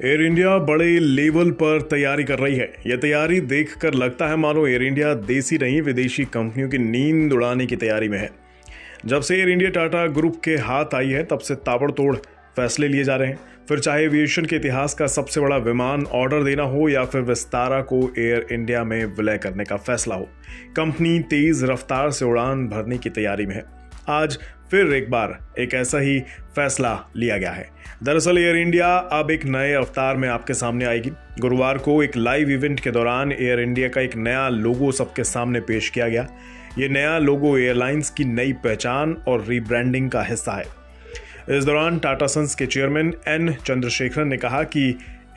Air India बड़े level पर तैयारी कर रही है। यह तैयारी देखकर लगता है मानो एयर इंडिया देसी नहीं विदेशी कंपनियों की नींद उड़ाने की तैयारी में है। जब से एयर इंडिया टाटा ग्रुप के हाथ आई है तब से ताबड़तोड़ फैसले लिए जा रहे हैं। फिर चाहे एविएशन के इतिहास का सबसे बड़ा विमान ऑर्डर देना हो या फिर विस्तारा को एयर इंडिया में विलय करने का फैसला हो, कंपनी तेज रफ्तार से उड़ान भरने की तैयारी में है। आज फिर एक बार एक ऐसा ही फैसला लिया गया है। दरअसल एयर इंडिया अब एक नए अवतार में आपके सामने आएगी। गुरुवार को एक लाइव इवेंट के दौरान एयर इंडिया का एक नया लोगो सबके सामने पेश किया गया। ये नया लोगो एयरलाइंस की नई पहचान और रीब्रांडिंग का हिस्सा है। इस दौरान टाटा सन्स के चेयरमैन एन चंद्रशेखरन ने कहा कि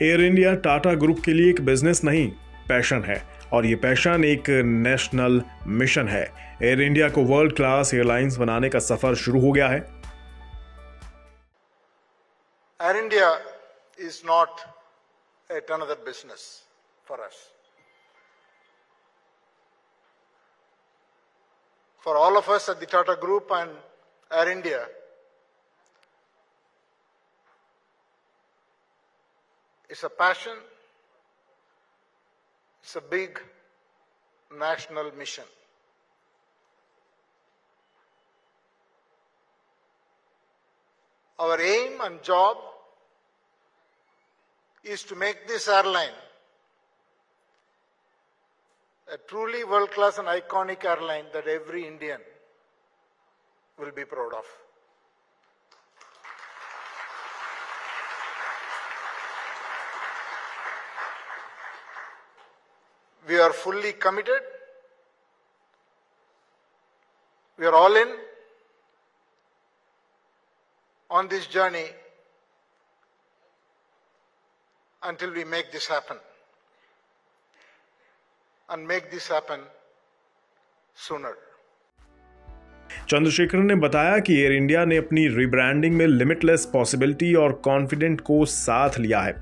एयर इंडिया टाटा ग्रुप के लिए एक बिजनेस नहीं, पैशन है और ये पैशन एक नेशनल मिशन है। एयर इंडिया को वर्ल्ड क्लास एयरलाइंस बनाने का सफर शुरू हो गया है। Air India is not yet another business for us. For all of us at the Tata Group and Air India, it's a passion, it's a big national mission. Our aim and job is to make this airline a truly world-class and iconic airline that every Indian will be proud of. We are fully committed. We are all in on this journey until we make this happen, and make this happen sooner. Chandrasekaran ने बताया कि air India ने अपनी rebranding में limitless possibility और confident को साथ लिया है।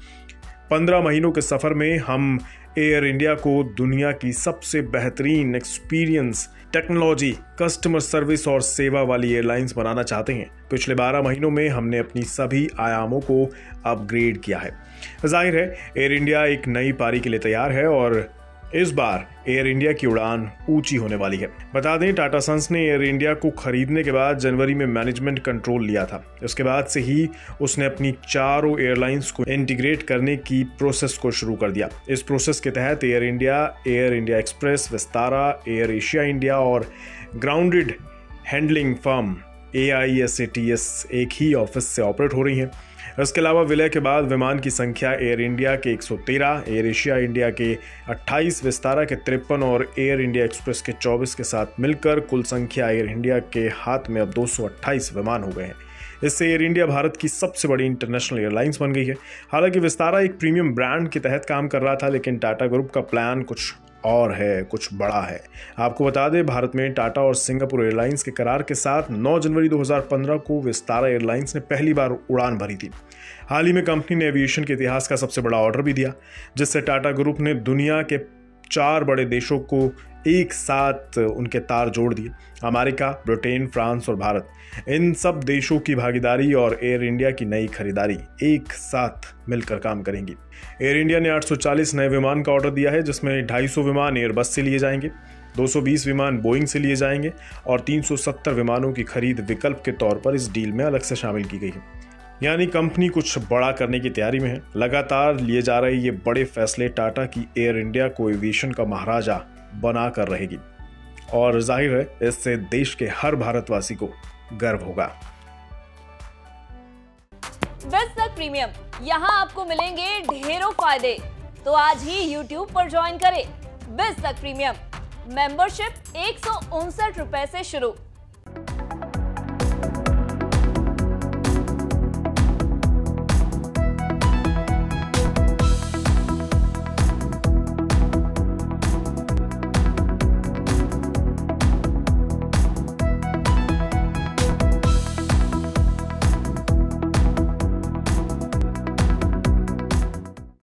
15 महीनों के सफर में हम एयर इंडिया को दुनिया की सबसे बेहतरीन एक्सपीरियंस, टेक्नोलॉजी, कस्टमर सर्विस और सेवा वाली एयरलाइंस बनाना चाहते हैं। पिछले 12 महीनों में हमने अपनी सभी आयामों को अपग्रेड किया है। जाहिर है एयर इंडिया एक नई पारी के लिए तैयार है और इस बार एयर इंडिया की उड़ान ऊंची होने वाली है। बता दें टाटा सन्स ने एयर इंडिया को खरीदने के बाद जनवरी में मैनेजमेंट कंट्रोल लिया था। उसके बाद से ही उसने अपनी चारों एयरलाइंस को इंटीग्रेट करने की प्रोसेस को शुरू कर दिया। इस प्रोसेस के तहत air India express, Vistara, air Asia India और ग्राउंडेड हैंडलिंग फर्म AISATS एक ही ऑफिस से ऑपरेट हो रही हैं। इसके अलावा विलय के बाद विमान की संख्या एयर इंडिया के 113, एयर एशिया इंडिया के 28, विस्तारा के 53 और एयर इंडिया एक्सप्रेस के 24 के साथ मिलकर कुल संख्या एयर इंडिया के हाथ में अब 228 विमान हो गए हैं। इससे एयर इंडिया भारत की सबसे बड़ी इंटरनेशनल एयरलाइंस बन गई है। हालांकि विस्तारा एक प्रीमियम ब्रांड के तहत काम कर रहा था, लेकिन टाटा ग्रुप का प्लान कुछ और है, कुछ बड़ा है। आपको बता दें भारत में टाटा और सिंगापुर एयरलाइंस के करार के साथ 9 जनवरी 2015 को विस्तारा एयरलाइंस ने पहली बार उड़ान भरी थी। हाल ही में कंपनी ने एविएशन के इतिहास का सबसे बड़ा ऑर्डर भी दिया, जिससे टाटा ग्रुप ने दुनिया के 4 बड़े देशों को एक साथ उनके तार जोड़ दिए। अमेरिका, ब्रिटेन, फ्रांस और भारत, इन सब देशों की भागीदारी और एयर इंडिया की नई खरीदारी एक साथ मिलकर काम करेंगी। एयर इंडिया ने 840 नए विमान का ऑर्डर दिया है, जिसमें 250 विमान एयरबस से लिए जाएंगे, 220 विमान बोइंग से लिए जाएंगे और 370 विमानों की खरीद विकल्प के तौर पर इस डील में अलग से शामिल की गई है। यानी कंपनी कुछ बड़ा करने की तैयारी में है। लगातार लिए जा रहे ये बड़े फैसले टाटा की एयर इंडिया को एविएशन का महाराजा बना कर रहेगी और जाहिर है इससे देश के हर भारतवासी को गर्व होगा। बिज़ तक प्रीमियम, यहाँ आपको मिलेंगे ढेरों फायदे। तो आज ही YouTube पर ज्वाइन करें। बिज़ तक प्रीमियम मेंबरशिप 159 रुपए से शुरू।